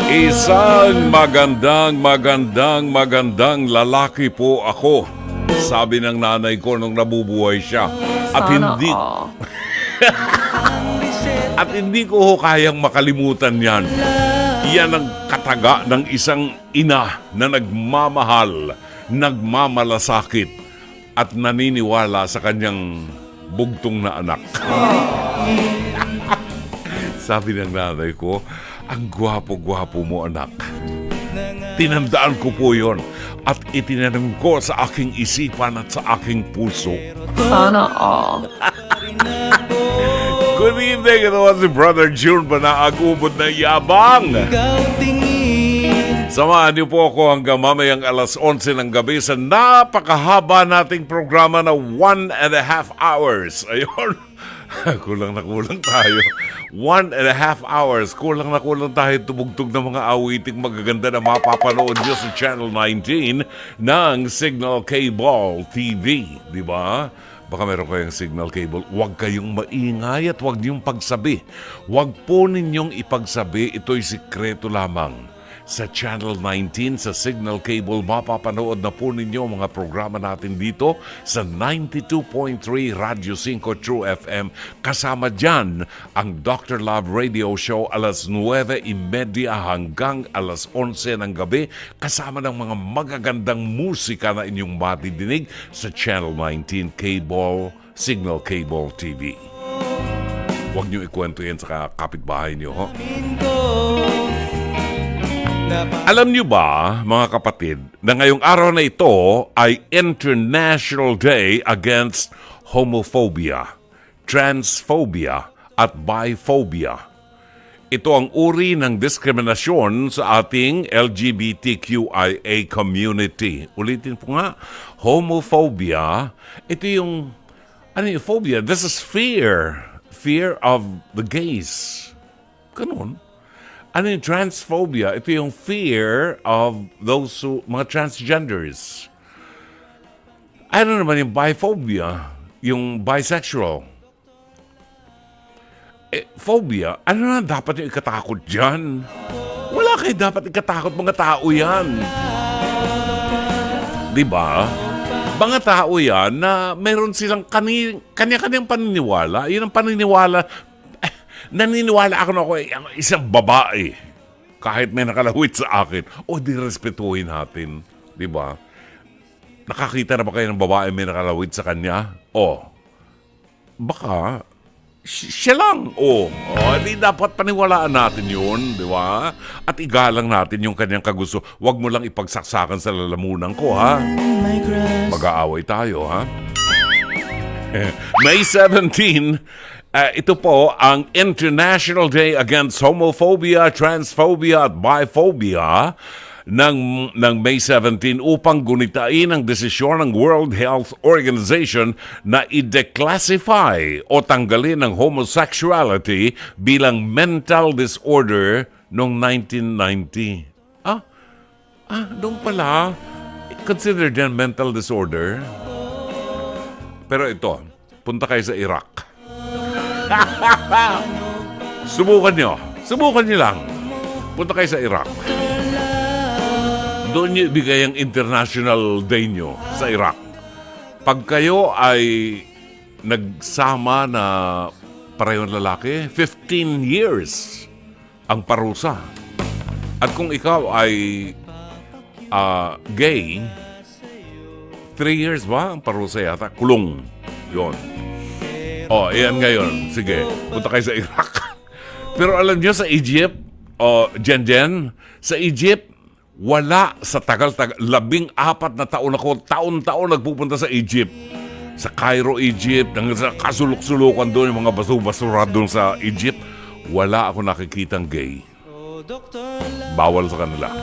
Isang magandang lalaki po ako. Sabi ng nanay ko nung nabubuhay siya. At Sana hindi all. at hindi ko ho kayang makalimutan yan. Yan ang kataga ng isang ina na nagmamahal, nagmamalasakit at naniniwala sa kanyang bugtong na anak. Sabi ng nanay ko, ang gwapo-gwapo mo anak. Tinandaan ko po yon at itinanong ko sa aking isipan at sa aking puso. Sana all. Good evening, ito was si Brother June Banaagubod na yabang. Samahan niyo po ako hanggang mamayang alas 11 ng gabi sa napakahaba nating programa na 1.5 hours. Ayun. Kulang na kulang tayo. 1.5 hours. Kulang na kulang tayo tumugtog ng mga awiting magaganda na mapapanood nyo sa Channel 19 ng Signal Cable TV. Di ba? Baka meron kayong Signal Cable. Huwag kayong maingay at huwag niyong pagsabi. Huwag po ninyong ipagsabi. Ito'y sikreto lamang. Sa Channel 19, sa Signal Cable, mapapanood na po ninyo ang mga programa natin dito sa 92.3 Radyo 5 True FM. Kasama dyan ang Dr. Love Radio Show alas 9:30 hanggang alas 11 ng gabi. Kasama ng mga magagandang musika na inyong matidinig sa Channel 19 Cable, Signal Cable TV. Huwag niyo ikwento yan sa kapitbahay niyo, ho? Alam niyo ba, mga kapatid, na ngayong araw na ito ay International Day Against Homophobia, Transphobia at Biphobia. Ito ang uri ng diskriminasyon sa ating LGBTQIA community. Ulitin po nga, homophobia, ito yung, phobia? This is fear. Fear of the gays. Ganun. Yung transphobia? Ito yung fear of those mga transgenders. Ano naman yung biphobia? Yung bisexual. Phobia? Ano na dapat yung ikatakot dyan? Wala kayo dapat ikatakot mga tao yan. Diba? Mga tao yan na meron silang kanya-kanyang paniniwala. Yun ang paniniwala. Naniniwala ako na ako isang babae. Kahit may nakalawit sa akin. O di respetuhin natin. Diba? Nakakita na ba kayo ng babae may nakalawit sa kanya? O. Baka siya lang. O. Di dapat paniwalaan natin yun. Diba? At igalang natin yung kanyang kagusto. Huwag mo lang ipagsaksakan sa lalamunan ko, ha? Mag-aaway tayo, ha? May 17, ito po ang International Day Against Homophobia, Transphobia at Biphobia ng May 17 upang gunitain ang desisyon ng World Health Organization na i-declassify o tanggalin ang homosexuality bilang mental disorder noong 1990. Doon pala, considered yan mental disorder. Pero ito, punta kayo sa Iraq. Subukan nyo lang. Punta kayo sa Iraq. Doon nyo ibigay ang International Day nyo sa Iraq. Pag kayo ay nagsama na parehong lalaki, 15 years ang parusa. At kung ikaw ay gay, 3 years ba ang parusa yata? Kulong. Yun. Iyan ngayon. Sige, punta kayo sa Iraq. Pero alam niyo sa Egypt, Jen, sa Egypt, wala sa tagal-tagal. 14 na taon ako, taon-taon nagpupunta sa Egypt. Sa Cairo, Egypt, sa kasulok-sulukan doon, yung mga basura doon sa Egypt, wala ako nakikitang gay. Bawal sa kanila.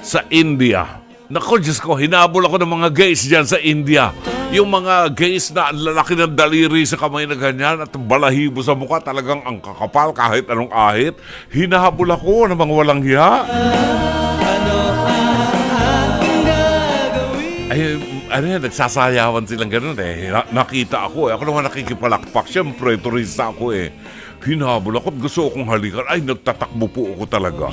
Sa India, naku, Diyos ko, hinabol ako ng mga gays dyan sa India. Yung mga gays na lalaki ng daliri sa kamay na ganyan at balahibo sa mukha, talagang ang kakapal kahit anong ahit. Hinahabol ako ng mga walang hiya. Nagsasayawan silang ganun eh. Nakita ako eh. Ako naman nakikipalakpak. Siyempre, turista ako eh. Hinabol ako at gusto akong halikan. Ay, nagtatakbo po ako talaga.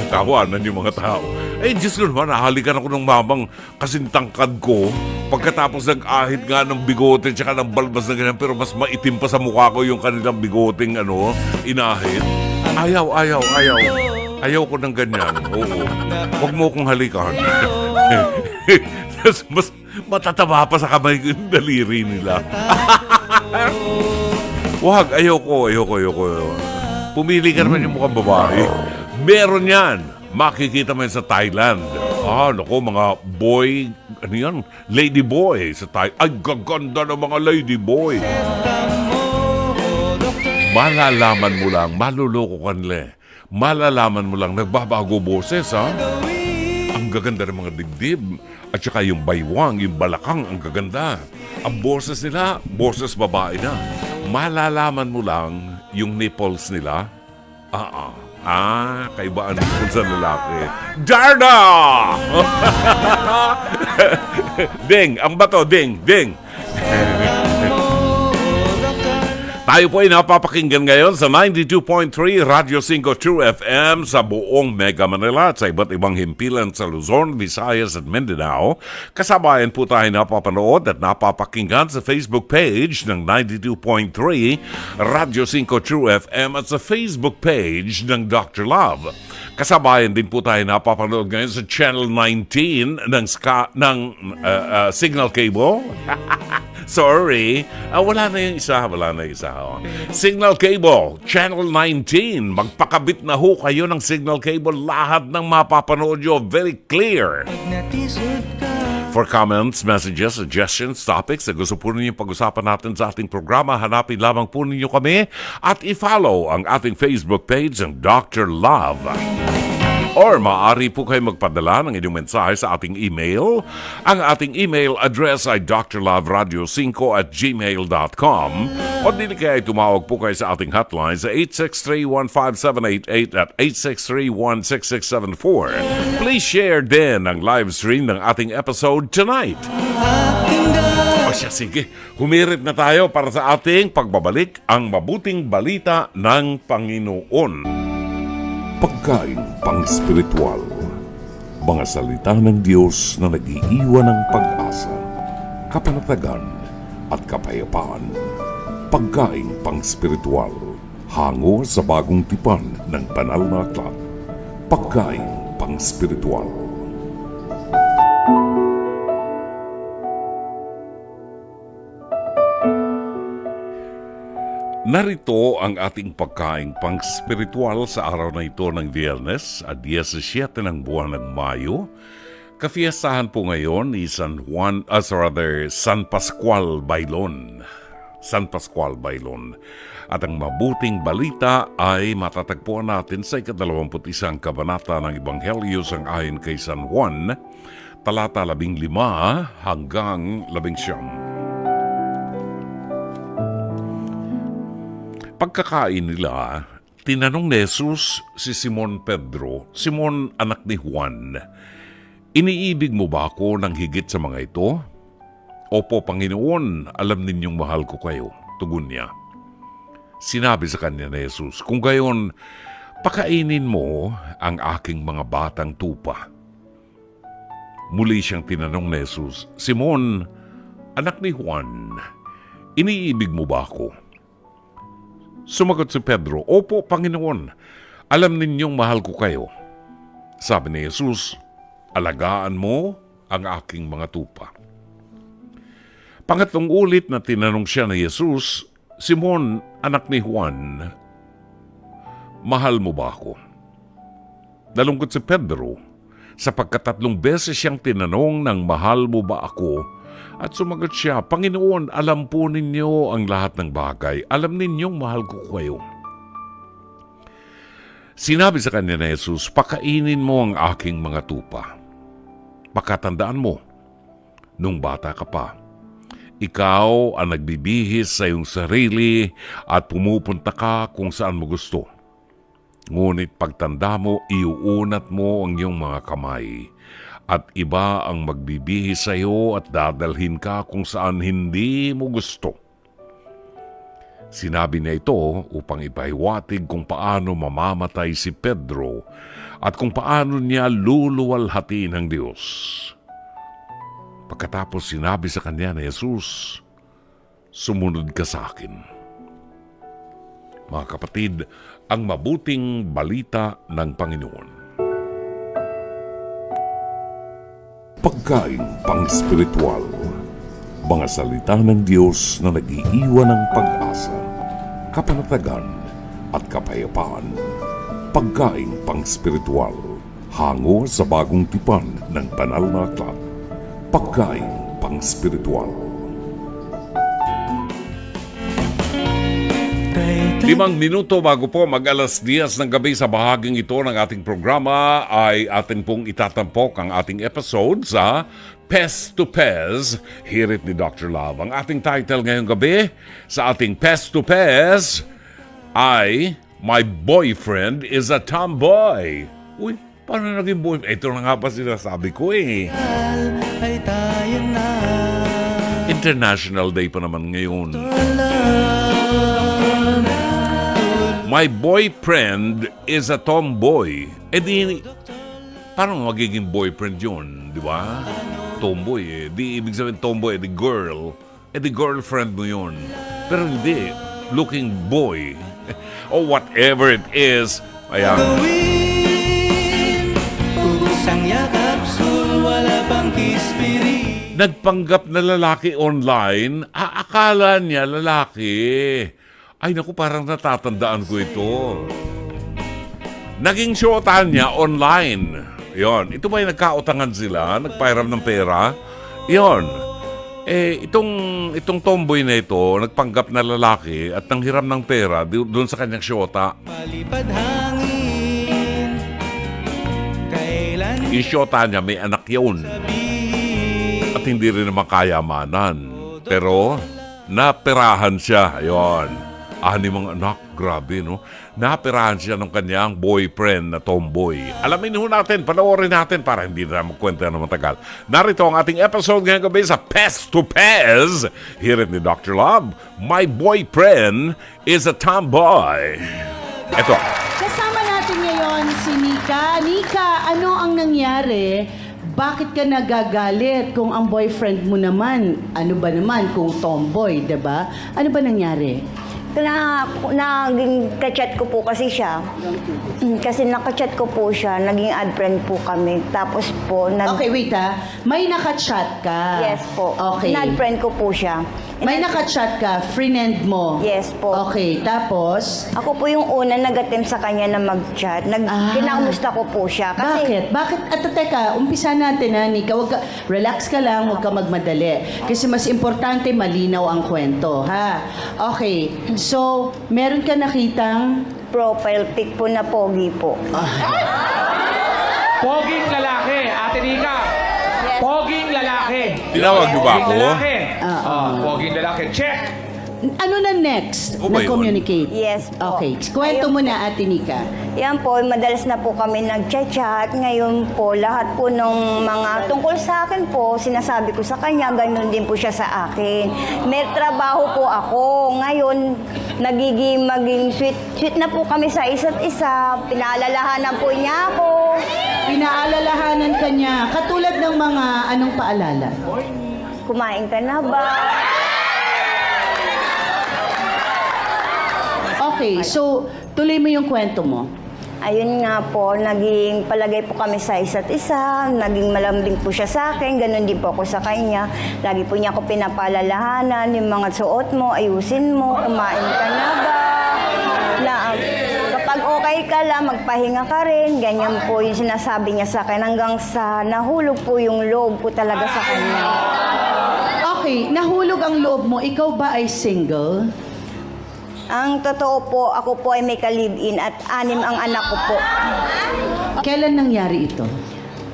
Tawanan yung mga tao. Eh, Diyos ko naman, nahalikan ako ng mamang kasing tangkad ko. Pagkatapos nag-ahit nga ng bigote tsaka ng balbas na ganyan, pero mas maitim pa sa mukha ko yung kanilang bigoteng inahit. Ayaw. Ayaw ko ng ganyan. Oo. Huwag mo akong halikan. Mas matataba pa sa kamay ko yung daliri nila. Wag, ayoko. Pumili ka naman yung mukhang babae. Meron yan. Makikita mo yan sa Thailand. Naku, mga boy, lady boy sa Thailand. Ay, gaganda ng mga lady boy. Malalaman mo lang, maluloko ka nila. Malalaman mo lang, nagbabago boses, ha? Ang gaganda ng mga dibdib. At saka yung baywang, yung balakang, ang gaganda. Ang boses nila, boses babae na. Malalaman mo lang yung nipples nila. Kaibaan nipples sa lalaki. Darna! Ding, ang bato, ding. Tayo po ay napapakinggan ngayon sa 92.3 Radio 5 True FM sa buong Mega Manila at sa iba't ibang himpilan sa Luzon, Visayas at Mindanao. Kasabayan po tayo napapanood at napapakinggan sa Facebook page ng 92.3 Radio 5 True FM at sa Facebook page ng Dr. Love. Kasabayan din po tayo napapanood ngayon sa Channel 19 ng Signal Cable. Sorry. Wala na yung isa. Signal Cable, Channel 19. Magpakabit na ho kayo ng Signal Cable. Lahat ng mapapanood nyo, very clear. For comments, messages, suggestions, topics na gusto po ninyo pag-usapan natin sa ating programa, hanapin lamang po ninyo kami at i-follow ang ating Facebook page ng Dr. Love. Or maaari po kayo magpadala ng inyong mensahe sa ating email. Ang ating email address ay drloveradio5@gmail.com o dili kaya ay tumawag po kayo sa ating hotline sa 863-15788 at 863-16674. Please share din ang live stream ng ating episode tonight. Sige, humirit na tayo para sa ating pagbabalik ang mabuting balita ng Panginoon. Pagkain pang-spiritual. Mga salita ng Diyos na nag-iiwan ng pag-asa, kapanatagan at kapayapaan. Pagkain pang-spiritual. Hango sa bagong tipan ng banal na aklat. Pagkain pang-spiritual. Narito ang ating pagkain pang-spiritual sa araw na ito ng Biyernes, 17 ng buwan ng Mayo. Kafiestahan po ngayon ni San Pascual Bailon. San Pascual Bailon. At ang mabuting balita ay matatagpuan natin sa 21 kabanata ng Ebanghelyo sang ayon kay San Juan, talata 15 hanggang 19. Pagkakain nila, tinanong ni Jesus si Simon Pedro, Simon anak ni Juan, iniibig mo ba ako ng higit sa mga ito? Opo, Panginoon, alam ninyong mahal ko kayo, tugon niya. Sinabi sa kanya ni Jesus, kung gayon, pakainin mo ang aking mga batang tupa. Muli siyang tinanong ni Jesus, Simon, anak ni Juan, iniibig mo ba ako? Sumagot si Pedro, opo, Panginoon, alam ninyong mahal ko kayo. Sabi ni Jesus, alagaan mo ang aking mga tupa. Pangatlong ulit na tinanong siya ni Jesus, Simon, anak ni Juan, mahal mo ba ako? Nalungkot si Pedro, sapagkat 3 beses siyang tinanong ng mahal mo ba ako? At sumagot siya, Panginoon, alam po ninyo ang lahat ng bagay. Alam ninyong mahal ko kayo. Sinabi sa kanya ni Jesus, pakainin mo ang aking mga tupa. Pakatandaan mo, nung bata ka pa, ikaw ang nagbibihis sa iyong sarili at pumupunta ka kung saan mo gusto. Ngunit pagtanda mo, iuunat mo ang iyong mga kamay. At iba ang magbibihis sa iyo at dadalhin ka kung saan hindi mo gusto. Sinabi niya ito upang ipahiwatig kung paano mamamatay si Pedro at kung paano niya luluwalhati ng Diyos. Pagkatapos sinabi sa kanya ni Jesus, "Sumunod ka sa akin." Mga kapatid, ang mabuting balita ng Panginoon. Pagkain pang-spiritual. Mga salita ng Diyos na nag-iiwan ng pag-asa, kapanatagan at kapayapaan. Pagkain pang-spiritual. Hango sa bagong tipan ng banal na aklat. Pagkain pang-spiritual. 5 minuto bago po mag-alas 10 ng gabi sa bahaging ito ng ating programa ay atin pong itatampok ang ating episode sa Pest to Pez, Hirit ni Dr. Love. Ang ating title ngayong gabi sa ating Pest to Pez ay My Boyfriend is a Tomboy. Uy, paano naging boyfriend? Ito na nga ba sinasabi ko eh. International Day pa naman ngayon. My boyfriend is a tomboy. Eh di, parang magiging boyfriend yun, di ba? Tomboy eh. Di ibig sabihin tomboy, di girl. Eh di girlfriend mo yun. Pero hindi, looking boy. Or whatever it is. Ayan. Nagpanggap na lalaki online, akala niya lalaki. Ay naku, parang natatandaan ko ito. Naging showtan niya online. Yon, ito ba yung nagkautangan sila? Nagpahiram ng pera? Yon. Eh, itong tomboy na ito, nagpanggap na lalaki at nanghiram ng pera doon sa kanyang shota. Yung shota niya, may anak yun. At hindi rin naman kayamanan. Pero, naperahan siya. Yon. 6 anak, grabe no. Napirahan siya ng kanyang boyfriend na tomboy. Alamin ho natin, panoorin natin para hindi na magkwenta na matagal. Narito ang ating episode ngayong gabi sa Pest to Pez. Hirit ni Dr. Love, My Boyfriend is a Tomboy. Eto. Kasama natin ngayon si Nika. Nika, ano ang nangyari? Bakit ka nagagalit kung ang boyfriend mo naman, ano ba naman kung tomboy, 'di ba? Ano ba nangyari? Naging ka-chat ko po kasi siya. Kasi naka-chat ko po siya, naging ad friend po kami. Tapos po, Okay, wait ha. May naka-chat ka. Yes po. Okay. Ad friend ko po siya. May naka-chat ka, friend mo. Yes po. Okay, tapos? Ako po yung una nag-attempt sa kanya na mag-chat. Kinakamusta ko po siya. Kasi, Bakit? At teka, umpisa natin ha, Nika. Relax ka lang, huwag ka magmadali. Kasi mas importante, malinaw ang kwento, ha? Okay, so, meron ka nakitang... profile pic po na pogi po. Poging lalaki, Ate Nika. Yes. Poging lalaki. Tinawag niyo ba ako? Poging lalaki. Oo. Poging lalaki. Check. Ano na next O ba na yun? communicate? Yes po. Okay, kwento mo na, Ate Nika. Yan po, madalas na po kami nag-chat. Ngayon po, lahat po ng mga tungkol sa akin po, sinasabi ko sa kanya, ganun din po siya sa akin. May trabaho po ako. Ngayon, maging sweet na po kami sa isa't isa. Pinaalalahanan po niya ako. Pinaalalahanan ka niya, katulad ng mga anong paalala? Kumain ka na ba? Okay, so tuloy mo yung kwento mo. Ayun nga po, naging palagay po kami sa isa't isa, naging malambing po siya sa akin, ganun din po ako sa kanya. Lagi po niya ako pinapaalalahanan, yung mga suot mo, ayusin mo, kumain ka na ba? Kapag okay ka lang, magpahinga ka rin, ganyan po yung sinasabi niya sa akin, hanggang sa nahulog po yung loob ko talaga sa kanya. Okay, nahulog ang loob mo, ikaw ba ay single? Ang totoo po, ako po ay may ka-live-in at 6 ang anak ko po. Kailan nangyari ito?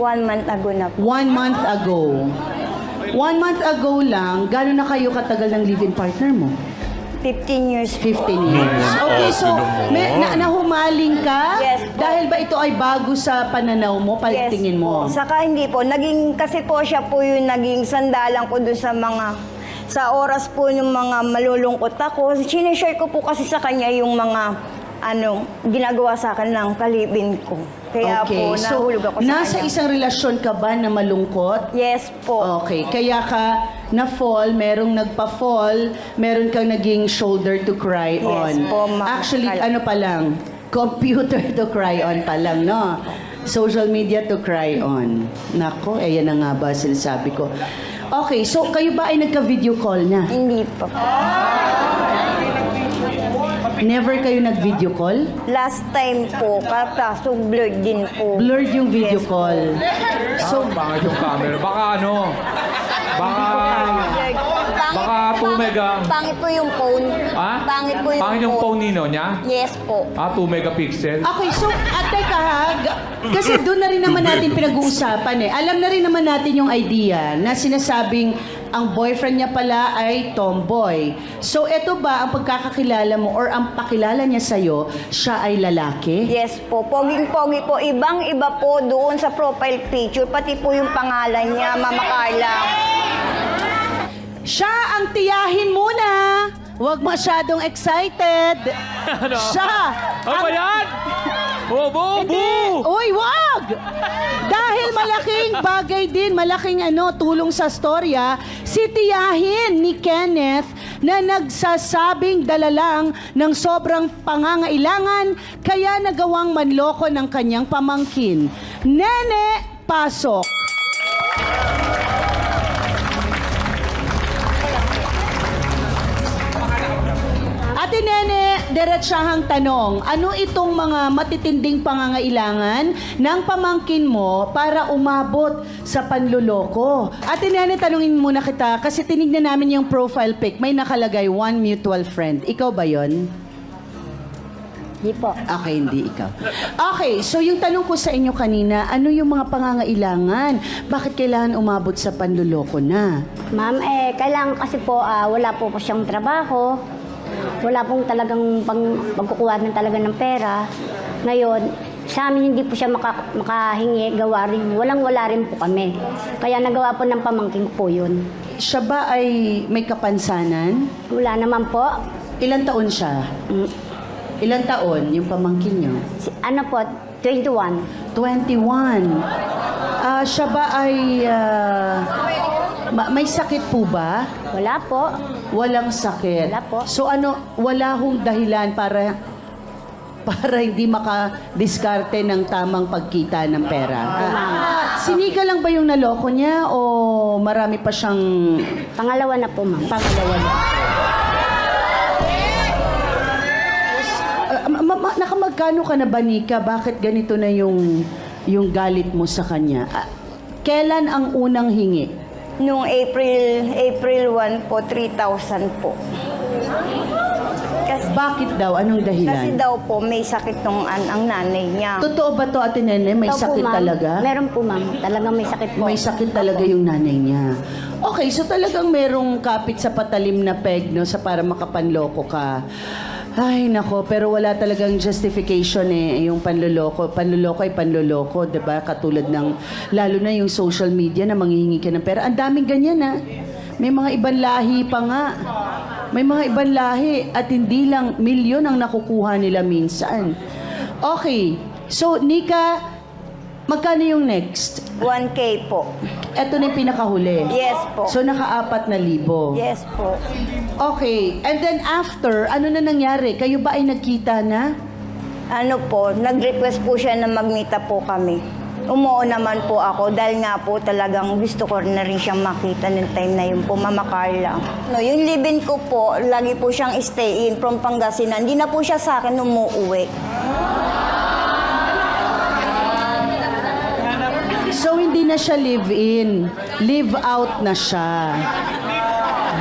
1 month ago na po. 1 month ago. 1 month ago lang, gano'n na kayo katagal ng live-in partner mo? 15 years po. 15 years. Okay, so nahumaling ka? Yes po. Dahil ba ito ay bago sa pananaw mo, pagtingin mo? Po. Saka hindi po, kasi po siya po yung naging sandalan ko doon sa mga sa oras po yung mga malulungkot ako, sinishare ko po kasi sa kanya yung mga ginagawa sa akin ng kalibin ko. Kaya po, nahulog ako sa nasa kanya. isang relasyon ka ba na malungkot? Yes po. Okay, kaya ka na-fall, merong nagpa-fall, meron kang naging shoulder to cry Yes on. po, ma'am. Actually, ano pa lang, computer to cry on pa lang, no? Social media to cry on. Nako, yan na nga ba sinasabi ko. Okay, so kayo ba ay nagka-video call na? Hindi pa po. Never kayo nag-video call? Last time po, kaso blurred din po. Blurred yung video Yes po. call. So, Pangit yung camera. Baka baka 2 mega. Pangit po yung phone. Ha? Pangit po yung Pangit yung phone nino niya? Yes po. 2 megapixel? okay, so, teka ha, kasi doon na rin naman natin pinag-uusapan eh. Alam na rin naman natin yung idea na sinasabing ang boyfriend niya pala ay tomboy. So, eto ba ang pagkakakilala mo or ang pakilala niya sa'yo, siya ay lalaki? Yes po. Poging-pogi po. Ibang-iba po doon sa profile picture. Pati po yung pangalan niya, Mama Carla. Siya ang tiyahin muna. Huwag masyadong excited. Siya. Ano ba yan? Bobo! Uy, wag! Dahil malaking bagay din, malaking tulong sa storya, si tiyahin ni Kenneth na nagsasabing dala lang ng sobrang pangangailangan kaya nagawang manloko ng kanyang pamangkin. Nene, pasok! Ate Nene, diretsahang tanong, ano itong mga matitinding pangangailangan ng pamangkin mo para umabot sa panluloko? Ate Nene, tanungin muna kita kasi tinignan namin yung profile pic, may nakalagay one mutual friend. Ikaw ba yon? Hindi po. Okay, hindi ikaw. Okay, so yung tanong ko sa inyo kanina, ano yung mga pangangailangan? Bakit kailangan umabot sa panluloko na? Ma'am, kailangan kasi po, wala po siyang trabaho. Wala pong talagang pagkukuha ng talaga ng pera. Ngayon, sa amin hindi po siya makahingi, gawa rin. Walang-wala rin po kami. Kaya nagawa po ng pamangking ko po yun. Siya ba ay may kapansanan? Wala naman po. Ilan taon siya? Ilan taon yung pamangkin niyo? Ano po, 21. 21. Siya ba ay may sakit po ba? Wala po. Walang sakit. Wala po. So wala hong dahilan para hindi makadiskarte ng tamang pagkita ng pera. Sinika lang ba yung naloko niya o marami pa siyang Pangalawa na po, ma'am. pangalawa na? Nakamagkano ka na ba, Nika? Bakit ganito na yung galit mo sa kanya? Kailan ang unang hingi? Noong April 1 po, 3,000 po. Bakit daw? Anong Kasi dahilan? daw po may sakit ang nanay niya. Totoo ba to, Ate Nene? May Ito po, sakit ma'am. talaga? Meron po, ma'am. Talagang may sakit po. May sakit talaga yung nanay niya. Okay, so talagang merong kapit sa patalim na peg, no, sa para makapanloko ka. Ay, nako, pero wala talagang justification yung panluloko. Panluloko ay panluloko, 'di ba? Katulad ng lalo na yung social media na manghihingi ka ng pera. Ang daming ganyan, ha. May mga ibang lahi pa nga. May mga ibang lahi at hindi lang milyon ang nakukuha nila minsan. Okay. So, Nika, magkano yung next? 1K po. Ito na yung pinakahuli. Yes po. So, naka-4,000. Yes po. Okay. And then after, ano na nangyari? Kayo ba ay nagkita na? Ano po, nag-request po siya na magmita po kami. Umuo naman po ako dahil nga po talagang gusto ko na rin siyang makita ng time na yun po, Mama Carla. No, yung live-in ko po, lagi po siyang stay-in from Pangasinan. Hindi na po siya sa akin umuuwi. So, hindi na siya live-in. Live-out na siya.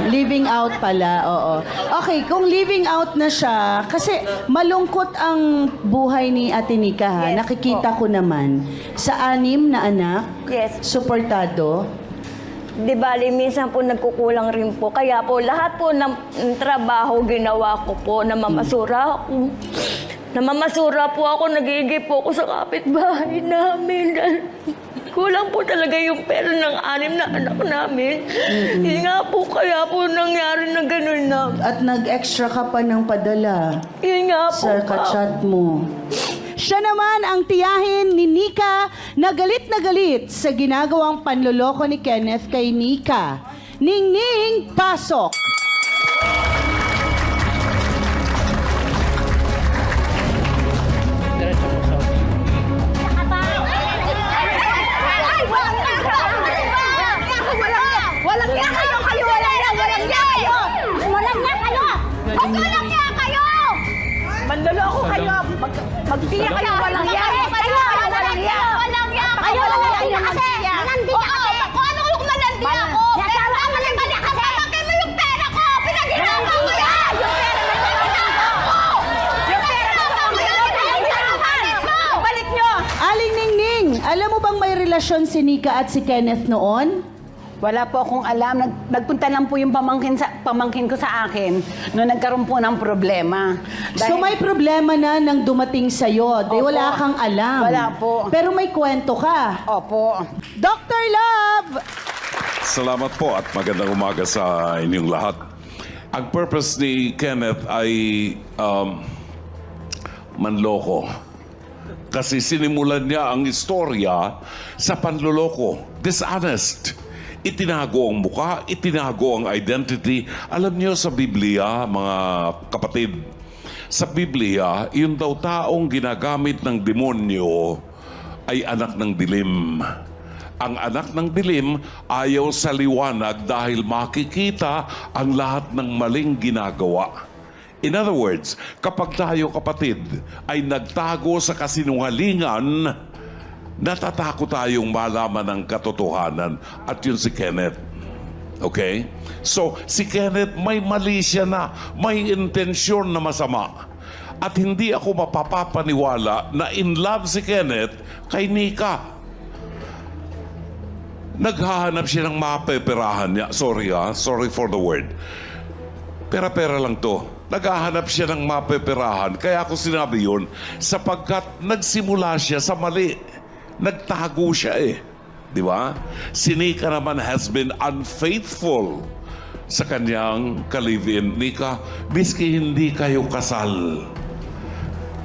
Living out pala, oo. Okay, kung living out na siya, kasi malungkot ang buhay ni Ate Nika, ha? Yes, Nakikita ko naman. Sa 6 na anak, Yes. suportado. Di bali, minsan po nagkukulang rin po. Kaya po, lahat po ng trabaho ginawa ko po, namamasura ako. Namamasura po ako, nagigip po ako sa kapitbahay namin. Kulang po talaga yung pera ng 6 na anak namin. Yun nga po, kaya po nangyari na gano'n na. At nag-extra ka pa ng padala Yun nga po. sa kachat mo. Siya naman ang tiyahin ni Nika na galit sa ginagawang panloloko ni Kenneth kay Nika. Ningning, pasok! Walang niya kayo! Manloloko kayo! Magtiyak kayo! Walang niya! Walang niya! Kayo! Kasi! Manandi ako! Kung ano yung manandi ako? Pero ang manandi ako! Pamakin mo yung pera ko! Pinaghirapan ko yan! Yung pera mo yan! Balik nyo! Aling Ningning, alam mo bang may relasyon si Nika at si Kenneth noon? Wala po akong alam. Nagpunta lang po yung pamangkin ko sa akin nung nagkaroon po ng problema. So may problema na nang dumating sa'yo. Di Opo. wala kang alam. Wala po. Pero may kwento ka. Opo. Dr. Love! Salamat po at magandang umaga sa inyong lahat. Ang purpose ni Kenneth ay manloko. Kasi sinimulan niya ang istorya sa panloloko. Dishonest. Itinago ang muka, itinago ang identity. Alam niyo sa Biblia, mga kapatid, sa Biblia, yung daw taong ginagamit ng demonyo ay anak ng dilim. Ang anak ng dilim ayaw sa liwanag dahil makikita ang lahat ng maling ginagawa. In other words, kapag tayo kapatid ay nagtago sa kasinungalingan, natatakot tayong malaman ng katotohanan. At yun si Kenneth. Okay? So, si Kenneth may mali siya na, may intensyon na masama. At hindi ako mapapapaniwala na in love si Kenneth kay Nika. Naghahanap siya ng mapeperahan niya. Sorry for the word. Pera-pera lang to. Naghahanap siya ng mapeperahan. Kaya ako sinabi yun, sapagkat nagsimula siya sa mali. Nagtago siya Di ba? Si Nika naman has been unfaithful sa kanyang ka-live-in. Nika, miski hindi kayo kasal,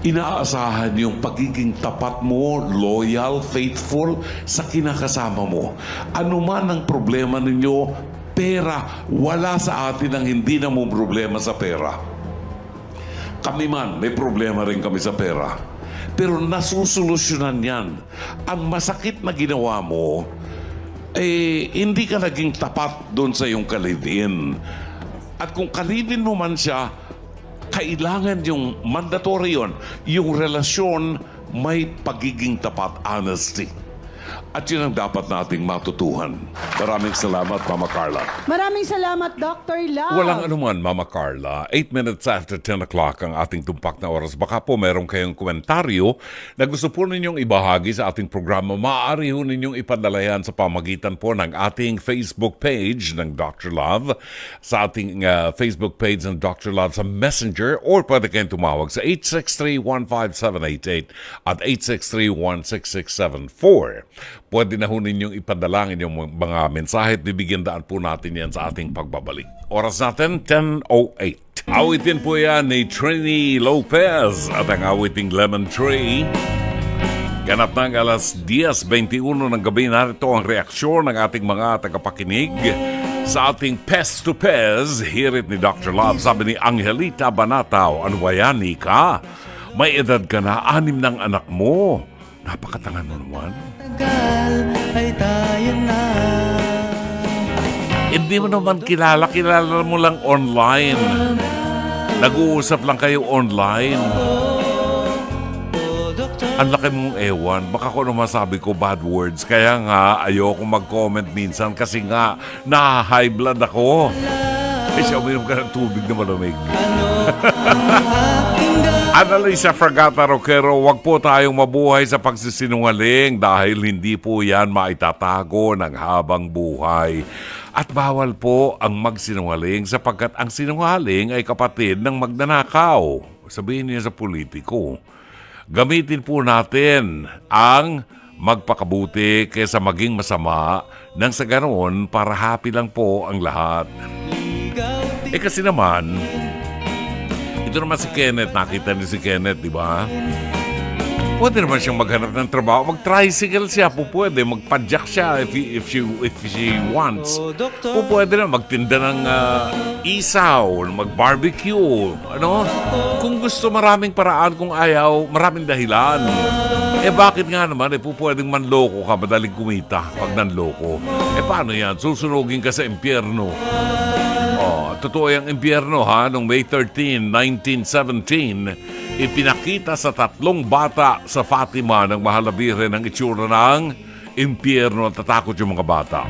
inaasahan yung pagiging tapat mo, loyal, faithful sa kinakasama mo. Ano man ang problema ninyo, pera, wala sa atin ang hindi na mo problema sa pera. Kami man, may problema rin kami sa pera. Pero nasusolusyonan yan. Ang masakit na ginawa mo, hindi ka naging tapat doon sa iyong kalidin. At kung kalidin mo man siya, kailangan yung mandatory yun. Yung relasyon may pagiging tapat, honesty. At yun ang dapat nating matutuhan. Maraming salamat, Mama Carla. Maraming salamat, Dr. Love. Walang anuman, Mama Carla. 8 minutes after 10 o'clock ang ating tumpak na oras. Baka po meron kayong komentaryo na gusto po ninyong ibahagi sa ating programa. Maaari ho ninyong ipadala yan sa pamagitan po ng ating Facebook page ng Dr. Love, sa ating Facebook page ng Dr. Love sa Messenger, or pwede kayong tumawag sa 863-15788 at 863-16674. Pwede na ho ninyong ipadalangin yung mga mensahe at bibigyan daan po natin yan sa ating pagbabalik. Oras natin, 10:08. Awitin po yan ni Trini Lopez at ang awiting Lemon Tree. Ganap ng alas 10:21 ng gabi, narito ang reaksyon ng ating mga tagapakinig sa ating Pest to Pez. Hirit ni Dr. Love. Sabi ni Angelita Banataw, ano ba yan, Nika? May edad ka na, 6 ng anak mo. Napakatanga mo naman. Ay tayo na. Hindi mo naman kilala mo lang online. Nag-uusap lang kayo online. Ang laki mong ewan. Baka ko naman sabi ko bad words. Kaya nga, ayoko mag-comment minsan kasi nga, na-high blood ako. Siya, uminom ka ng tubig na malamig. Annalisa Fragata Roquero, wag po tayong mabuhay sa pagsisinungaling dahil hindi po yan maitatago ng habang buhay. At bawal po ang magsinungaling sapagkat ang sinungaling ay kapatid ng magnanakaw. Sabihin niya sa politiko, gamitin po natin ang magpakabuti kaysa maging masama nang sa ganoon para happy lang po ang lahat. Kasi naman, ito naman si Kenneth, nakita ni si Kenneth, di ba? Pwede naman siyang maghanap ng trabaho. Mag-tricycle siya, pwede. Magpadyak siya if she wants. Pwede na magtinda ng isaw, mag-barbecue. Ano? Kung gusto, maraming paraan. Kung ayaw, maraming dahilan. Bakit nga naman? Pwedeng manloko ka, madaling kumita pag nanloko. Paano yan? Susunugin ka sa impyerno. Totoo yung impyerno ha, noong May 13, 1917, ipinakita sa 3 bata sa Fatima ng mahalabirin ang itsura ng impyerno at tatakot yung mga bata.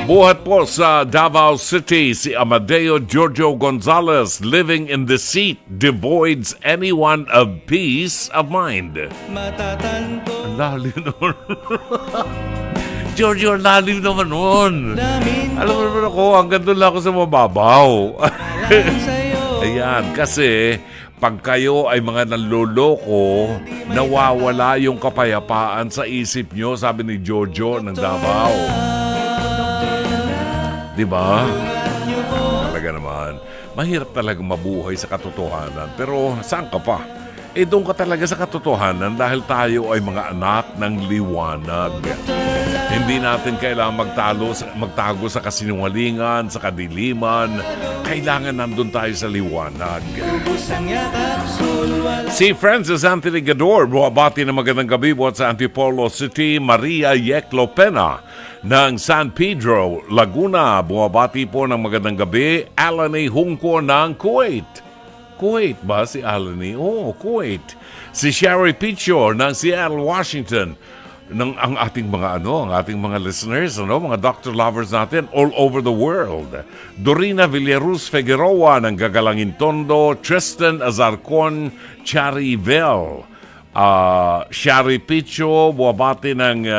Buhat po sa Davao City si Amadeo Giorgio Gonzalez, living in the seat devoids anyone of peace of mind. Ang lalim naman. Giorgio, ang lalim naman nun. Alam mo naman ako, hanggang doon lang ako sa mababaw. Ayan, kasi pag kayo ay mga nanloloko, nawawala yung kapayapaan sa isip nyo, sabi ni Giorgio ng Davao. Diba? Talaga naman, mahirap talaga mabuhay sa katotohanan. Pero saan ka pa? Doon ka talaga sa katotohanan dahil tayo ay mga anak ng liwanag. Hindi natin kailangan magtago sa kasinungalingan, sa kadiliman. Kailangan nandun tayo sa liwanag. Si Francis Anthony Gador, buwabati na magandang gabi buhat sa Antipolo City. Maria Yeclopena ng San Pedro, Laguna, buwabati po ng magandang gabi. Alani Hungko ng Kuwait. Kuwait ba si Alani? Kuwait. Si Sherry Pichor ng Seattle, Washington. Ang ating mga listeners, mga doctor lovers natin all over the world. Dorina Villaruz Figueroa ng Gagalangin Tondo, Tristan Azarcon Charivel, Sherry Picho, buwabati ng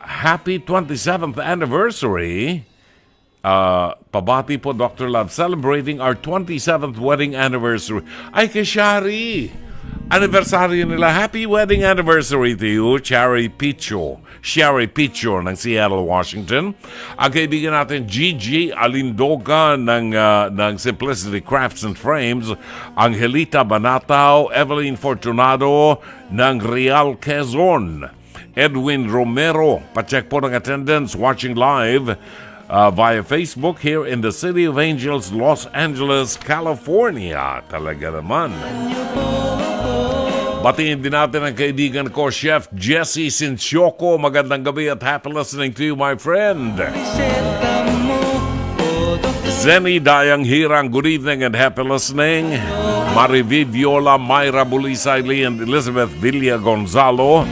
happy 27th anniversary. Pabati po, Dr. Love, celebrating our 27th wedding anniversary. Ay, kay Shari! Anniversary nila. Happy wedding anniversary to you, Sherry Picho. Sherry Picho ng Seattle, Washington. Ang kaibigan natin, Gigi Alindoga ng Simplicity Crafts and Frames. Angelita Banatao, Evelyn Fortunado ng Real Quezon. Edwin Romero, pacheck po ng attendance, watching live via Facebook here in the City of Angels, Los Angeles, California. Talaga naman. Batiin din natin ang kaibigan ko, Chef Jesse Sincioko. Magandang gabi at happy listening to you, my friend. Zenny Dayang Hirang, good evening and happy listening. Marivi Viola, Myra Bulisay Lee, and Elizabeth Villa Gonzalo.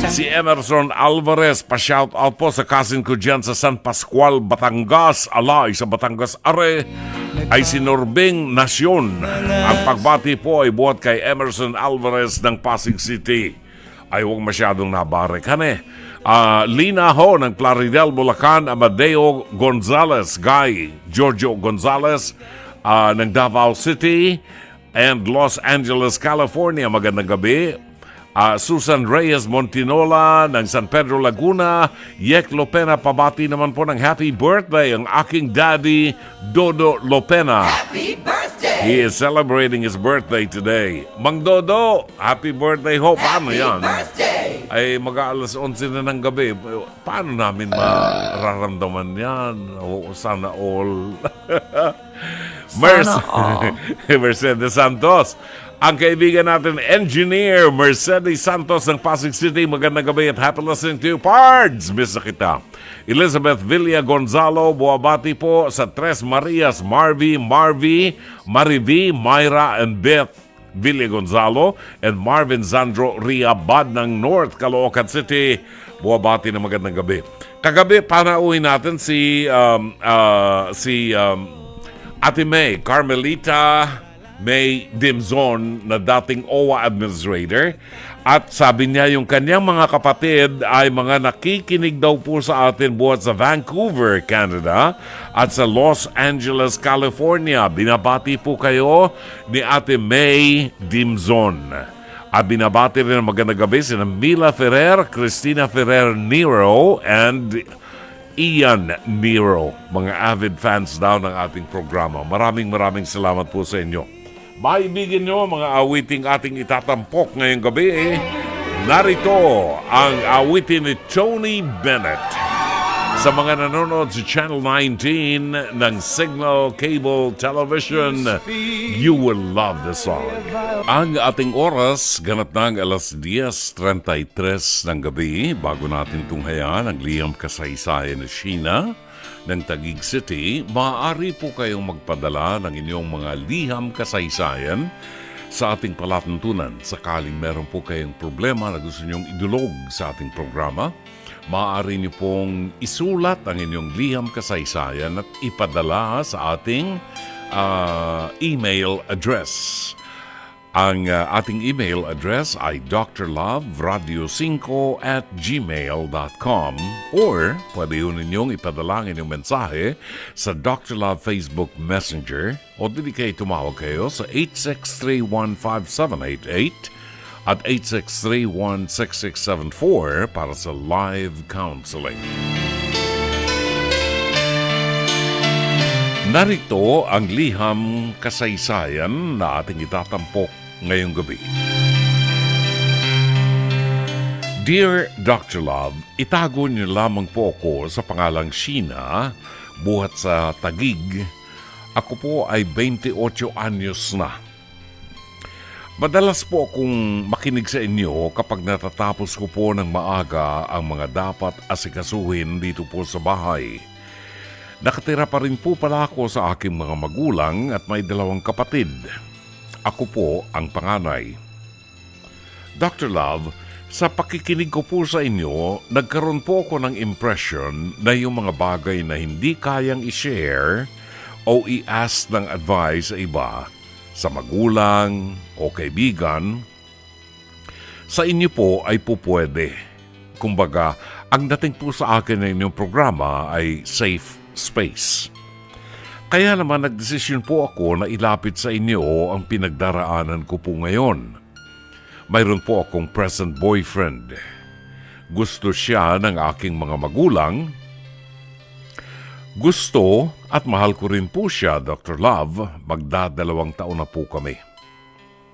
Si Emerson Alvarez, pa-shout out po sa cousin ko dyan sa San Pascual, Batangas. Alay sa Batangas Are ay si Norbing Nasyon. Ang pagbati po ay buhat kay Emerson Alvarez ng Pasig City. Ay huwag masyadong nabarekan Lina Ho ng Plaridel, Bulacan. Amadeo Gonzalez, Guy Giorgio Gonzalez ng Davao City and Los Angeles, California. Magandang gabi. Susan Reyes Montinola ng San Pedro, Laguna. Yek Lopena, pabati naman po ng happy birthday ang aking daddy, Dodo Lopena. Happy birthday! He is celebrating his birthday today. Mang Dodo, happy birthday ho. Paano yan? Birthday! Ay mag-aalas 11 na ng gabi. Paano namin mararamdaman yan? Sana all. Mercedes Santos. Ang kaibigan natin, engineer Mercedes Santos ng Pasig City. Magandang gabi at happy listening to you, Pards! Miss na kita. Elizabeth Villa Gonzalo, buwabati po sa Tres Marias, Marvi, Marivi, Myra, and Beth Villa Gonzalo, and Marvin Zandro Riabad ng North Caloocan City. Buwabati na magandang gabi. Kagabi, panauhin natin si Ate May, Carmelita May Dimzon na dating OWA administrator, at sabi niya yung kanyang mga kapatid ay mga nakikinig daw po sa atin buhat sa Vancouver, Canada at sa Los Angeles, California. Binabati po kayo ni Ate May Dimzon. Binabati rin ang magandang gabi si Mila Ferrer, Cristina Ferrer Nero, and Ian Nero. Mga avid fans daw ng ating programa. Maraming salamat po sa inyo. Maibigin nyo mga awiting ating itatampok ngayong gabi. Narito ang awitin ni Tony Bennett. Sa mga nanonood sa Channel 19 ng Signal Cable Television, you will love the song. Ang ating oras, ganap ng alas 10:33 ng gabi, bago natin tunghayaan ang liham kasaysayan ni Sheena ng Taguig City. Maaari po kayong magpadala ng inyong mga liham kasaysayan sa ating palatuntunan. Sakaling meron po kayong problema na gusto nyong idulog sa ating programa, maaari niyo pong isulat ang inyong liham kasaysayan at ipadala sa ating email address. Ang ating email address ay drloveradio5@gmail.com, or pwede yun ninyong ipadala ang inyong mensahe sa Dr. Love Facebook Messenger, o dili kayo tumawag kayo sa 863-15788 at 863-16674 para sa live counseling. Narito ang liham kasaysayan na ating itatampok ngayong gabi. Dear Dr. Love, itago niyo lamang po ako sa pangalang Sheena, buhat sa Taguig. Ako po ay 28 anyos na. Madalas po akong makinig sa inyo kapag natatapos ko po ng maaga ang mga dapat asikasuhin dito po sa bahay. Nakatira pa rin po pala ako sa aking mga magulang at may 2 kapatid. Ako po ang panganay. Dr. Love, sa pakikinig ko po sa inyo, nagkaroon po ako ng impression na yung mga bagay na hindi kayang i-share o i-ask ng advice sa iba, sa magulang o kaibigan, sa inyo po ay pupwede. Kumbaga, ang dating po sa akin ng inyong programa ay safe space. Kaya naman nagdesisyon po ako na ilapit sa inyo ang pinagdaraanan ko po ngayon. Mayroon po akong present boyfriend. Gusto siya ng aking mga magulang. Gusto at mahal ko rin po siya, Dr. Love. Magdadalawang taon na po kami.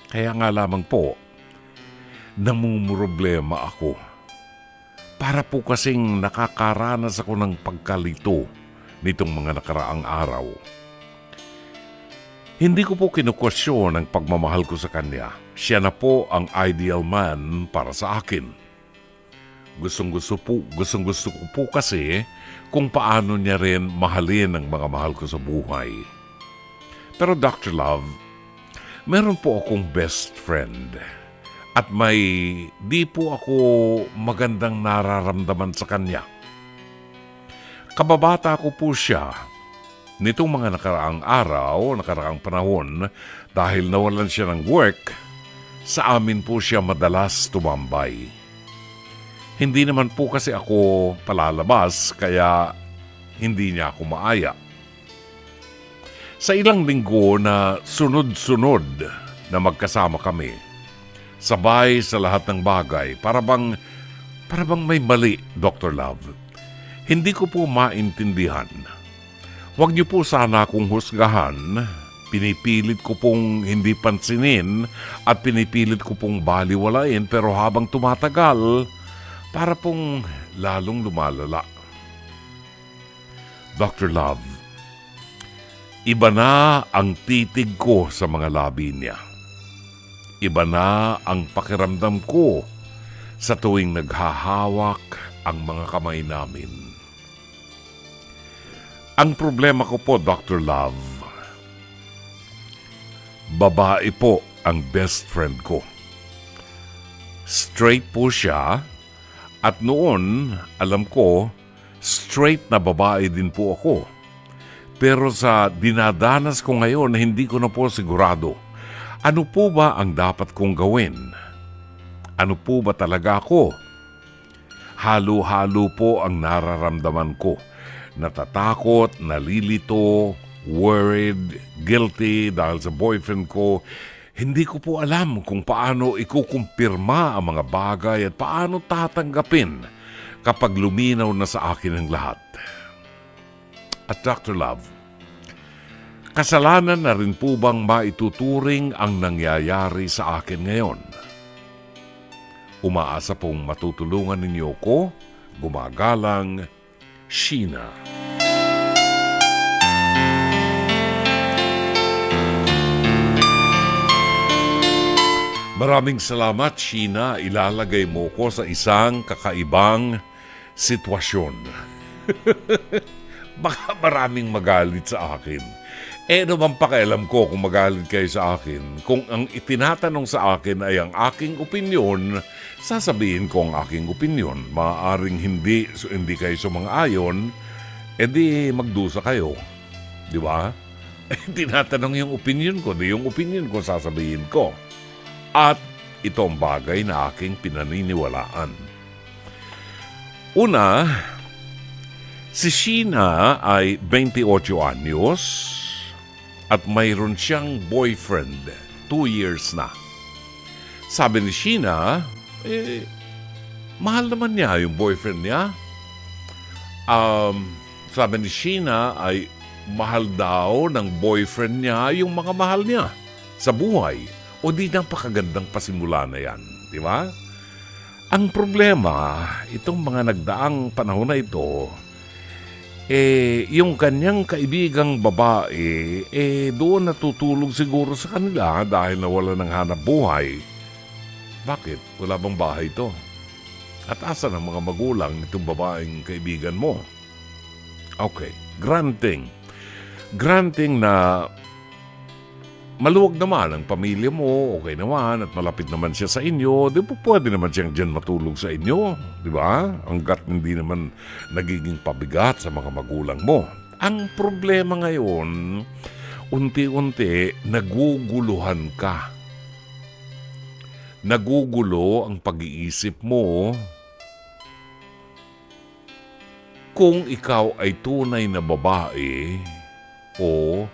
Kaya nga lamang po, namumroblema ako. Para po kasing nakakaranas ako ng pagkalito nitong mga nakaraang araw. Hindi ko po kinukwestiyon ang pagmamahal ko sa kanya. Siya na po ang ideal man para sa akin. Gustong-gusto ko po kasi kung paano niya rin mahalin ang mga mahal ko sa buhay. Pero Dr. Love, meron po akong best friend at may di po ako magandang nararamdaman sa kanya. Kababata ko po siya. Nitong mga nakaraang araw, nakaraang panahon, dahil nawalan siya ng work, sa amin po siya madalas tumambay. Hindi naman po kasi ako palalabas, kaya hindi niya ako maaya. Sa ilang linggo na sunod-sunod na magkasama kami, sabay sa lahat ng bagay, para bang may mali, Dr. Love. Hindi ko po maintindihan. Huwag niyo po sana akong husgahan. Pinipilit ko pong hindi pansinin at pinipilit ko pong baliwalain, pero habang tumatagal, para pong lalong lumalala. Dr. Love, iba na ang titig ko sa mga labi niya. Iba na ang pakiramdam ko sa tuwing naghahawak ang mga kamay namin. Ang problema ko po, Dr. Love, babae po ang best friend ko. Straight po siya, at noon, alam ko, straight na babae din po ako. Pero sa dinadanas ko ngayon, hindi ko na po sigurado. Ano po ba ang dapat kong gawin? Ano po ba talaga ako? Halo-halo po ang nararamdaman ko. Natatakot, nalilito, worried, guilty dahil sa boyfriend ko. Hindi ko po alam kung paano ikukumpirma ang mga bagay at paano tatanggapin kapag luminaw na sa akin ang lahat. At Dr. Love, kasalanan na rin po bang maituturing ang nangyayari sa akin ngayon? Umaasa pong matutulungan ninyo ko, gumagalang, Sheena. Maraming salamat, Sheena. Ilalagay mo ko sa isang kakaibang sitwasyon. Baka maraming magalit sa akin. Naman pakialam ko kung magalit kayo sa akin. Kung ang itinatanong sa akin ay ang aking opinyon, sasabihin ko ang aking opinyon. Maaaring hindi kayo sumang-ayon, edi magdusa kayo. Di ba? Tinatanong yung opinyon ko, di yung opinyon ko sasabihin ko. At ito ang bagay na aking pinaniniwalaan. Una, si Sheena ay 28 anyos at mayroon siyang boyfriend. 2 years na. Sabi ni Sheena, mahal naman niya yung boyfriend niya. Sabi ni Sheena ay mahal daw ng boyfriend niya yung mga mahal niya sa buhay. O di napakagandang pasimula na yan, di ba? Ang problema, itong mga nagdaang panahon na ito, yung kanyang kaibigang babae, doon natutulog siguro sa kanila dahil nawala ng hanap buhay. Bakit? Wala bang bahay ito? At asan ang mga magulang nitong babaeng kaibigan mo? Okay, granting na maluwag naman ang pamilya mo, okay naman, at malapit naman siya sa inyo, di po pwede naman siyang dyan matulog sa inyo, di ba? Hanggat hindi naman nagiging pabigat sa mga magulang mo. Ang problema ngayon, unti-unti, naguguluhan ka. Nagugulo ang pag-iisip mo kung ikaw ay tunay na babae o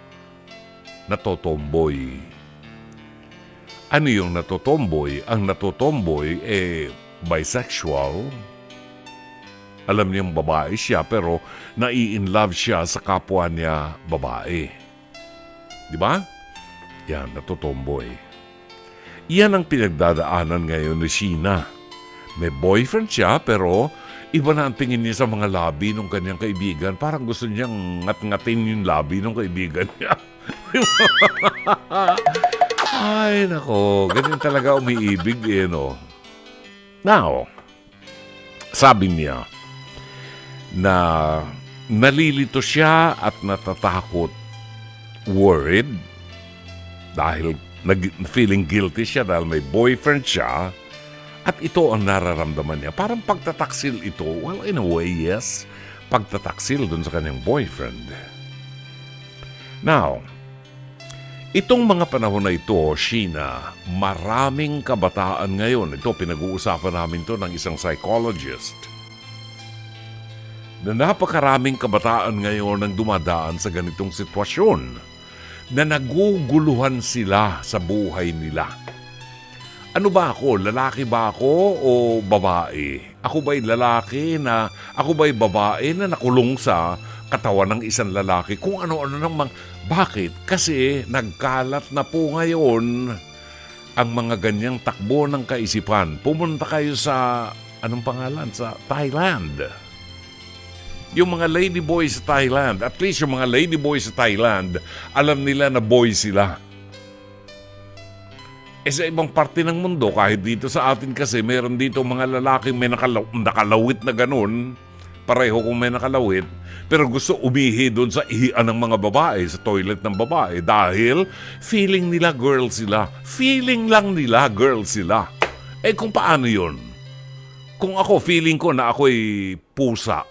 natotomboy. Ano yung natotomboy? Ang natotomboy bisexual. Alam niyang babae siya pero nai-inlove siya sa kapwa niya babae. Di ba? Yan, natotomboy. Yan ang pinagdadaanan ngayon ni Sheena. May boyfriend siya pero iba na ang tingin niya sa mga labi ng kanyang kaibigan. Parang gusto niyang ngat-ngatin yung labi ng kaibigan niya. Ay, nako. Ganyan talaga umiibig, no? Now, sabi niya na nalilito siya at natatakot, worried, dahil feeling guilty siya dahil may boyfriend siya at ito ang nararamdaman niya. Parang pagtataksil ito. Well, in a way, yes. Pagtataksil dun sa kanyang boyfriend. Now, itong mga panahon na ito, Sheena, maraming kabataan ngayon. Ito, pinag-uusapan namin to ng isang psychologist. Na napakaraming kabataan ngayon ang dumadaan sa ganitong sitwasyon. Na naguguluhan sila sa buhay nila. Ano ba ako? Lalaki ba ako o babae? Ako ba'y lalaki na, ako ba'y babae na nakulong sa katawan ng isang lalaki? Kung ano-ano namang. Bakit? Kasi nagkalat na po ngayon ang mga ganyang takbo ng kaisipan. Pumunta kayo sa, anong pangalan? Sa Thailand. Yung mga ladyboys sa Thailand, at least yung mga ladyboys sa Thailand, alam nila na boy sila. Sa ibang parte ng mundo, kahit dito sa atin kasi, meron dito mga lalaking may nakalawit na ganun, pareho kung may nakalawit, pero gusto umihi doon sa ihian ng mga babae, sa toilet ng babae, dahil feeling nila girl sila. Feeling lang nila girl sila. Kung paano yun? Kung ako, feeling ko na ako'y pusa.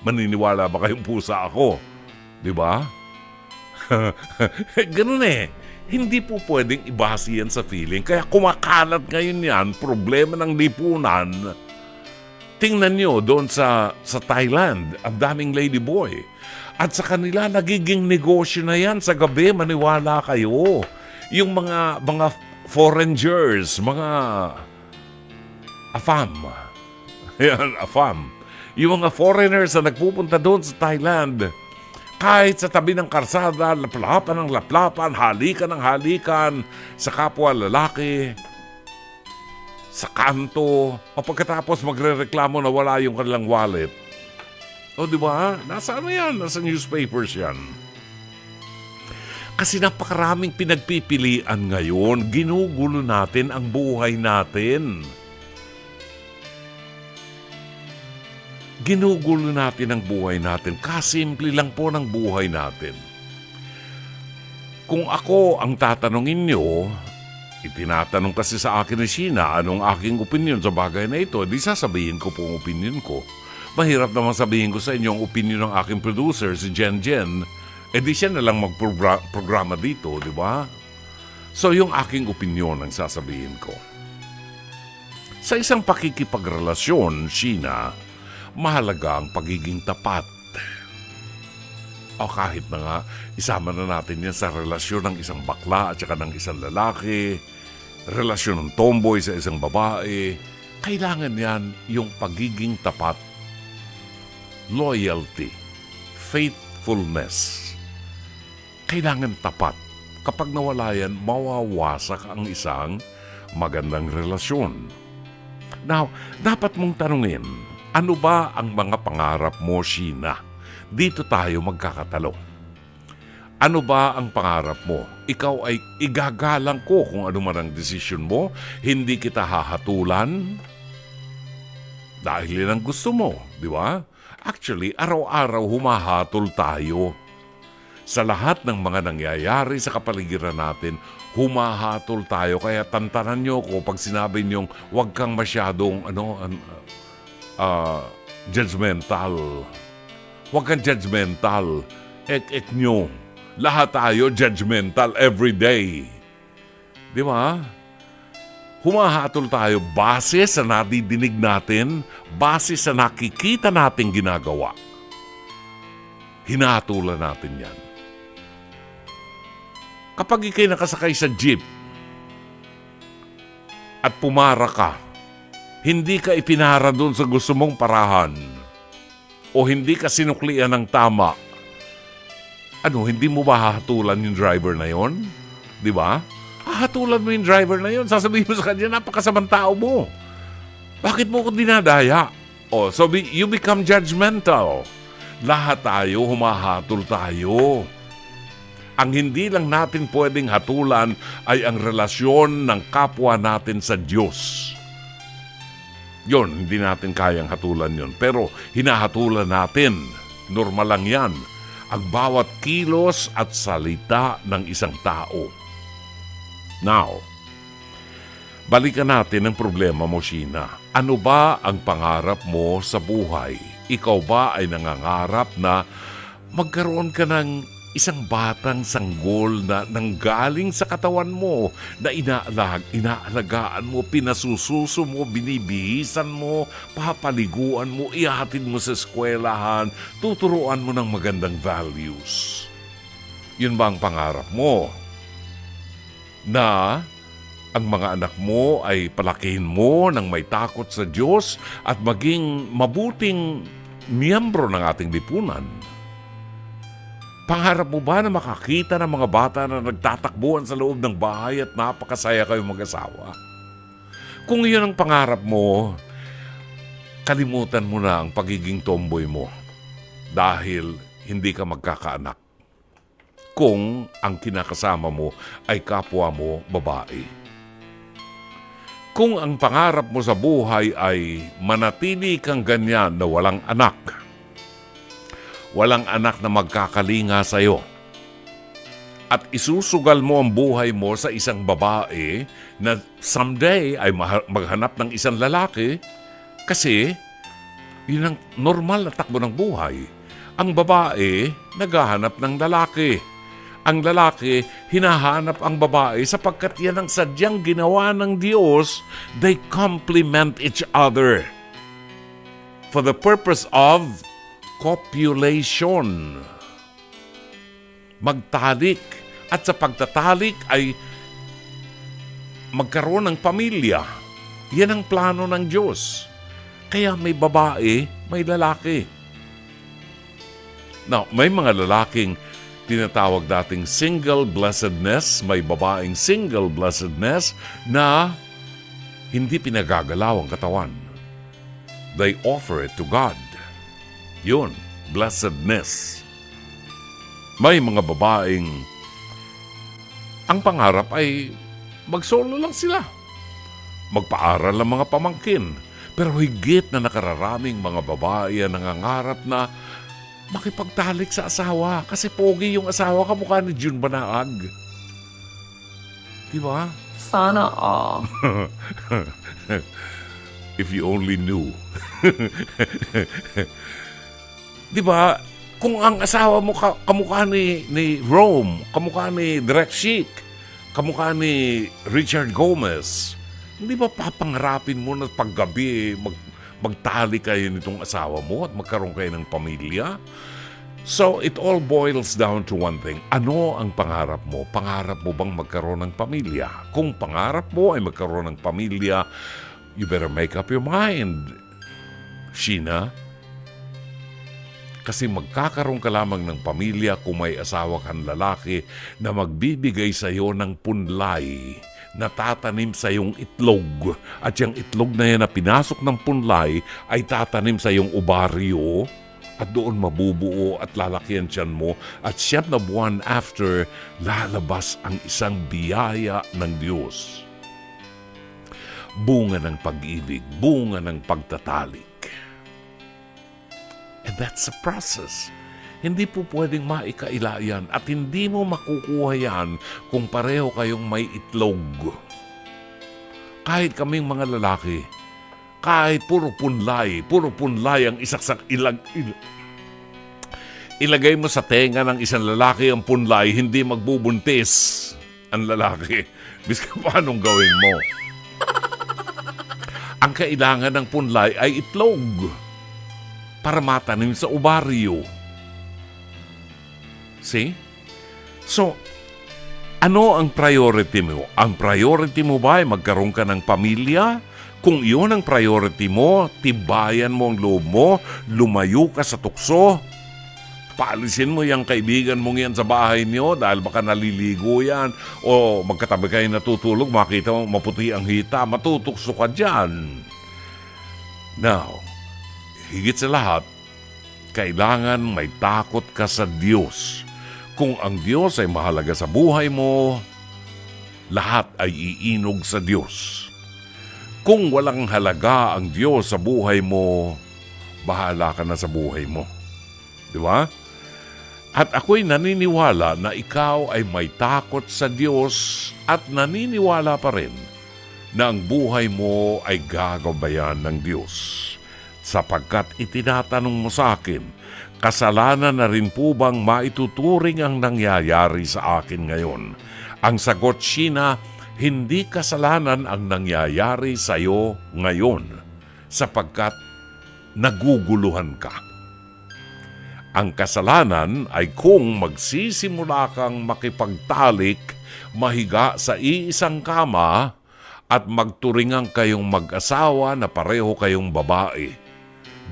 Maniniwala ba kayong pusa ako? Di ba? Ganun Hindi po pwedeng ibase yan sa feeling. Kaya kumakalat ngayon yan, problema ng lipunan. Tingnan nyo doon sa Thailand, ang daming ladyboy. At sa kanila, nagiging negosyo na yan sa gabi, maniwala kayo. Yung mga foreigners, mga AFAM. Ayan, AFAM. Yung mga foreigners na nagpupunta doon sa Thailand, kahit sa tabi ng karsada, laplapan ng laplapan, halikan ng halikan, sa kapwa lalaki, sa kanto, o pagkatapos magre-reklamo na wala yung kanilang wallet. O di ba? Nasa ano yan? Nasa newspapers yan. Kasi napakaraming pinagpipilian ngayon. Ginugulo natin ang buhay natin. Ginugulo natin ang buhay natin. Kasimple lang po ng buhay natin. Kung ako ang tatanungin nyo, itinatanong kasi sa akin ni Sheena anong aking opinion sa bagay na ito, di sasabihin ko po ang opinion ko. Mahirap naman sabihin ko sa inyo ang opinion ng aking producer, si Jen Jen. Eh di siya na lang magprograma dito, di ba? So yung aking opinion ang sasabihin ko. Sa isang pakikipagrelasyon, Sheena, mahalaga ang pagiging tapat. O kahit na nga, isama na natin yan sa relasyon ng isang bakla at saka ng isang lalaki, relasyon ng tomboy sa isang babae, kailangan yan yung pagiging tapat, loyalty, faithfulness. Kailangan tapat. Kapag nawala yan, mawawasak ang isang magandang relasyon. Now, dapat mong tanungin, ano ba ang mga pangarap mo, Sheena? Dito tayo magkakatalo. Ano ba ang pangarap mo? Ikaw ay igagalang ko kung ano man ang desisyon mo. Hindi kita hahatulan. Dahil yan ang gusto mo, di ba? Actually, araw-araw humahatol tayo. Sa lahat ng mga nangyayari sa kapaligiran natin, humahatol tayo. Kaya tantanan nyo ko pag sinabi niyong huwag kang masyadong judgmental. Huwag kang judgmental. Ek nyo. Lahat tayo judgmental every day. Di ba? Humahatol tayo base sa nadidinig natin, base sa nakikita nating ginagawa. Hinahatulan natin yan. Kapag ikay nakasakay sa jeep at pumara ka, hindi ka ipinara doon sa gusto mong parahan o hindi ka sinuklian ng tama, hindi mo ba hahatulan yung driver na yon? Di ba? Hahatulan mo yung driver na yon. Sasabihin mo sa kanya, napakasamang tao mo. Bakit mo ko dinadaya? So you become judgmental. Lahat tayo, humahatol tayo. Ang hindi lang natin pwedeng hatulan ay ang relasyon ng kapwa natin sa Diyos. Yon, hindi natin kayang hatulan yon. Pero hinahatulan natin, normal lang yan, ang bawat kilos at salita ng isang tao. Now, balikan natin ang problema mo, Sheena. Ano ba ang pangarap mo sa buhay? Ikaw ba ay nangangarap na magkaroon ka ng isang batang sanggol na nanggaling sa katawan mo, na inaalagaan mo, pinasususo mo, binibihisan mo, papaliguan mo, ihatid mo sa eskwelahan, tuturuan mo ng magandang values. Yun ba ang pangarap mo? Na ang mga anak mo ay palakihin mo ng may takot sa Diyos at maging mabuting miyembro ng ating lipunan. Pangarap mo ba na makakita ng mga bata na nagtatakbuhan sa loob ng bahay at napakasaya kayong mag-asawa? Kung iyon ang pangarap mo, kalimutan mo na ang pagiging tomboy mo dahil hindi ka magkakaanak. Kung ang kinakasama mo ay kapwa mo babae. Kung ang pangarap mo sa buhay ay manatili kang ganyan na walang anak na magkakalinga sa iyo, at isusugal mo ang buhay mo sa isang babae na someday ay maghanap ng isang lalaki kasi yun ang normal na takbo ng buhay. Ang babae naghahanap ng lalaki. Ang lalaki hinahanap ang babae sapagkat yan ang sadyang ginawa ng Diyos. They complement each other for the purpose of copulation. Magtalik. At sa pagtatalik ay magkaroon ng pamilya. Yan ang plano ng Diyos. Kaya may babae, may lalaki. Now, may mga lalaking tinatawag dating single blessedness, may babaeng single blessedness na hindi pinagagalaw ang katawan. They offer it to God. Yun, blessedness. May mga babaeng ang pangarap ay magsolo lang sila. Magpaaral ang mga pamangkin. Pero higit na nakararaming mga babae ang nangangarap na makipagtalik sa asawa. Kasi pogi yung asawa, kamukha ni June Banaag. Di ba? Sana all. If you only knew. Di ba? Kung ang asawa mo kamukha ni Rome, kamukha ni Direk Chic, kamukha ni Richard Gomez, hindi ba papangarapin mo na paggabi magtali kayo nitong asawa mo at magkaroon kayo ng pamilya? So, it all boils down to one thing. Ano ang pangarap mo? Pangarap mo bang magkaroon ng pamilya? Kung pangarap mo ay magkaroon ng pamilya, you better make up your mind. Sheena, kasi magkakaroon ka lamang ng pamilya kung may asawa kang lalaki na magbibigay sa iyo ng punlay na tatanim sa iyong itlog. At yung itlog na yan na pinasok ng punlay ay tatanim sa iyong ovaryo at doon mabubuo at lalaki ang tiyan mo. At 7 na buwan after, lalabas ang isang biyaya ng Diyos. Bunga ng pag-ibig, bunga ng pagtatalik. And that's a process. Hindi po pwedeng maikaila yan at hindi mo makukuha yan kung pareho kayong may itlog. Kahit kaming mga lalaki, kahit puro punlay ang isaksak ilagay mo sa tenga ng isang lalaki ang punlay, hindi magbubuntis ang lalaki. Biska paanong gawin mo? Ang kailangan ng punlay ay itlog para matanim sa ovaryo. See? So, ano ang priority mo? Ang priority mo ba ay magkaroon ka ng pamilya? Kung iyon ang priority mo, tibayan mo ang loob mo, lumayo ka sa tukso, paalisin mo yung kaibigan mong yan sa bahay niyo dahil baka naliligo yan o magkatabi kayo natutulog, makita mo maputi ang hita, matutukso ka dyan. Now, higit sa lahat, kailangan may takot ka sa Diyos. Kung ang Diyos ay mahalaga sa buhay mo, lahat ay iinog sa Diyos. Kung walang halaga ang Diyos sa buhay mo, bahala ka na sa buhay mo. Di ba? At ako'y naniniwala na ikaw ay may takot sa Diyos at naniniwala pa rin na ang buhay mo ay gagabayan ng Diyos. Sapagkat itinatanong mo sa akin, kasalanan na rin po bang maituturing ang nangyayari sa akin ngayon? Ang sagot, Sheena, hindi kasalanan ang nangyayari sa iyo ngayon sapagkat naguguluhan ka. Ang kasalanan ay kung magsisimula kang makipagtalik, mahiga sa iisang kama at magturingan kayong mag-asawa na pareho kayong babae.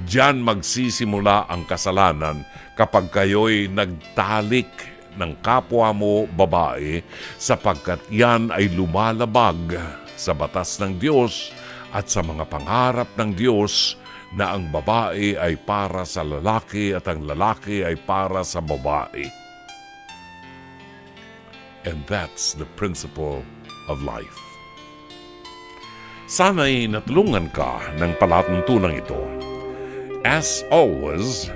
Diyan magsisimula ang kasalanan kapag kayo'y nagtalik ng kapwa mo babae sapagkat yan ay lumalabag sa batas ng Diyos at sa mga pangarap ng Diyos na ang babae ay para sa lalaki at ang lalaki ay para sa babae. And that's the principle of life. Sana'y natulungan ka ng palatuntunang ito. As always,